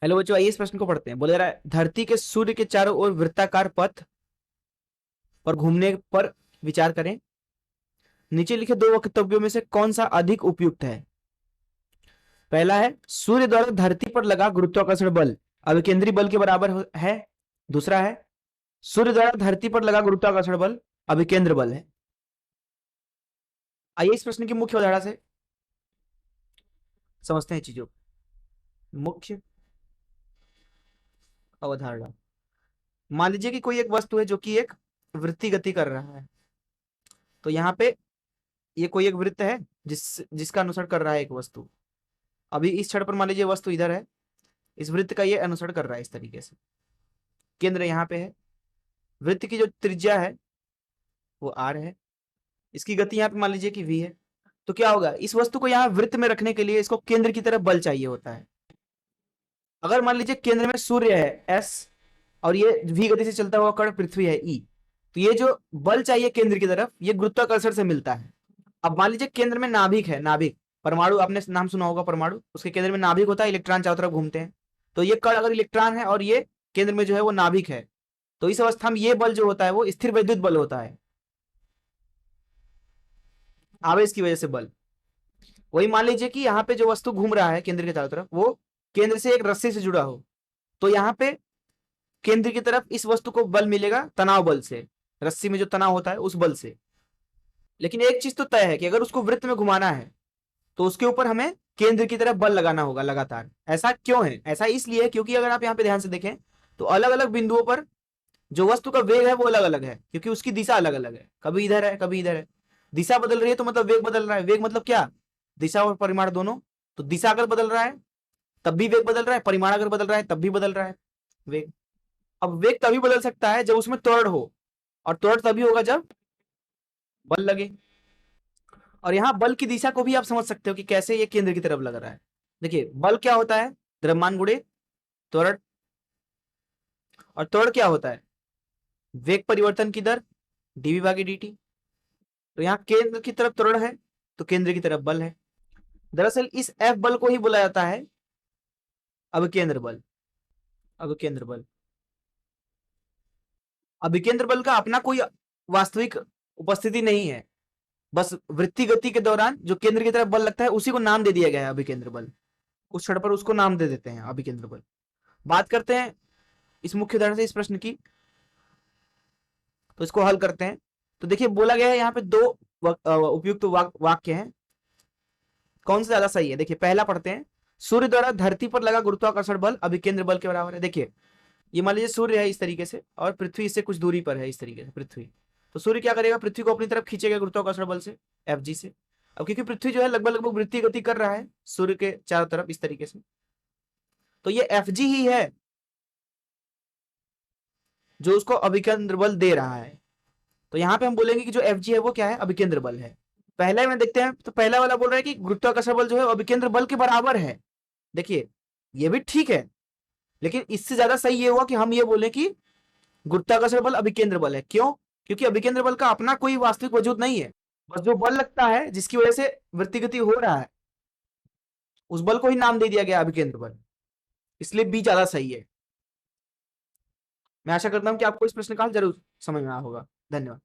Hello बच्चों, आइए इस प्रश्न को पढ़ते हैं। बोले रहा है, धरती के सूर्य के चारों ओर वृत्ताकार पथ पर घूमने पर विचार करें। नीचे लिखे दो वक्तव्यों में से कौन सा अधिक उपयुक्त है? पहला है, सूर्य द्वारा धरती पर लगा गुरुत्वाकर्षण बल अभिकेंद्री बल के बराबर है। दूसरा है, सूर्य द्वारा धरती पर लगा गुरुत्वाकर्षण बल अभिकेंद्र बल है। आइए इस प्रश्न की मुख्य अवधारणा से समझते हैं चीजों। मुख्य अवधारणा, मान लीजिए कि कोई एक वस्तु है जो कि एक वृत्ति गति कर रहा है। तो यहाँ पे ये कोई एक वृत्त है जिसका अनुसरण कर रहा है एक वस्तु। अभी इस क्षण पर मान लीजिए वस्तु इधर है, इस वृत्त का ये अनुसरण कर रहा है इस तरीके से। केंद्र यहाँ पे है, वृत्त की जो त्रिज्या है वो आर है, इसकी गति यहाँ पे मान लीजिए कि v है। तो क्या होगा, इस वस्तु को यहाँ वृत्त में रखने के लिए इसको केंद्र की तरफ बल चाहिए होता है। अगर मान लीजिए केंद्र में सूर्य है s और ये v गति से चलता हुआ कण पृथ्वी है e, तो ये जो बल चाहिए केंद्र की तरफ ये गुरुत्वाकर्षण से मिलता है। अब मान लीजिए केंद्र में नाभिक है, नाभिक परमाणु, आपने नाम सुना होगा परमाणु, उसके केंद्र में नाभिक होता है, इलेक्ट्रॉन चारों तरफ घूमते हैं। तो ये कण अगर इलेक्ट्रॉन है और ये केंद्र में जो है वो नाभिक है, तो इस अवस्था में ये बल जो होता है वो स्थिर वैद्युत बल होता है, आवेश की वजह से बल। वही मान लीजिए कि यहाँ पे जो वस्तु घूम रहा है केंद्र के चारों तरफ वो केंद्र से एक रस्सी से जुड़ा हो, तो यहाँ पे केंद्र की तरफ इस वस्तु को बल मिलेगा तनाव बल से, रस्सी में जो तनाव होता है उस बल से। लेकिन एक चीज तो तय है कि अगर उसको वृत्त में घुमाना है तो उसके ऊपर हमें केंद्र की तरफ बल लगाना होगा लगातार। ऐसा क्यों है? ऐसा इसलिए है क्योंकि अगर आप यहाँ पे ध्यान से देखें तो अलग अलग बिंदुओं पर जो वस्तु का वेग है वो अलग अलग है, क्योंकि उसकी दिशा अलग अलग है, कभी इधर है कभी इधर है। दिशा बदल रही है तो मतलब वेग बदल रहा है। वेग मतलब क्या? दिशा और परिमाण दोनों। तो दिशा अगर बदल रहा है तब भी वेग बदल रहा है, परिमाण अगर बदल रहा है तब भी बदल रहा है वेग। अब वेग तभी बदल सकता है जब उसमें त्वरण हो, और त्वरण तभी होगा जब बल लगे। और यहाँ बल की दिशा को भी आप समझ सकते हो कि कैसे ये केंद्र की तरफ लग रहा है। देखिए बल क्या होता है, द्रव्यमान गुणे त्वरण, और त्वरण क्या होता है, वेग परिवर्तन की दर dv भागी dt। तो यहाँ केंद्र की तरफ त्वरण है तो केंद्र की तरफ बल है। दरअसल इस F बल को ही बोला जाता है अभिकेंद्र बल। अभिकेंद्र बल, अभिकेंद्र बल का अपना कोई वास्तविक उपस्थिति नहीं है, बस वृत्ति गति के दौरान जो केंद्र की तरफ बल लगता है उसी को नाम दे दिया गया है अभिकेंद्र बल। उस क्षण पर उसको नाम दे देते हैं अभिकेंद्र बल। बात करते हैं इस मुख्य उदाहरण से इस प्रश्न की, तो इसको हल करते हैं। तो देखिए बोला गया है यहाँ पे दो उपयुक्त वाक्य हैं, कौन सा ज्यादा सही है? देखिए पहला पढ़ते हैं, सूर्य द्वारा धरती पर लगा गुरुत्वाकर्षण बल अभिकेंद्र बल के बराबर है। देखिए ये मान लीजिए सूर्य है इस तरीके से और पृथ्वी इससे कुछ दूरी पर है इस तरीके से पृथ्वी। तो सूर्य क्या करेगा, पृथ्वी को अपनी तरफ खींचेगा गुरुत्वाकर्षण बल से, Fg से। अब क्योंकि पृथ्वी जो है लगभग लगभग वृत्तीय गति कर रहा है सूर्य के चारों तरफ इस तरीके से, तो ये Fg ही है जो उसको अभिकेंद्र बल दे रहा है। तो यहाँ पे हम बोलेंगे कि जो Fg है वो क्या है, अभिकेंद्र बल है। पहले में देखते हैं, तो पहला वाला बोल रहा है कि गुरुत्वाकर्षण बल जो है अभिकेंद्र बल के बराबर है। देखिए ये भी ठीक है, लेकिन इससे ज्यादा सही ये हुआ कि हम ये बोले कि गुरुत्वाकर्षण बल अभिकेंद्र बल है। क्यों? क्योंकि अभिकेंद्र बल का अपना कोई वास्तविक वजूद नहीं है, बस जो बल लगता है जिसकी वजह से वृत्ति गति हो रहा है उस बल को ही नाम दे दिया गया अभिकेंद्र बल, इसलिए बी ज्यादा सही है। मैं आशा करता हूं कि आपको इस प्रश्न का हल जरूर समझ में आया होगा। धन्यवाद।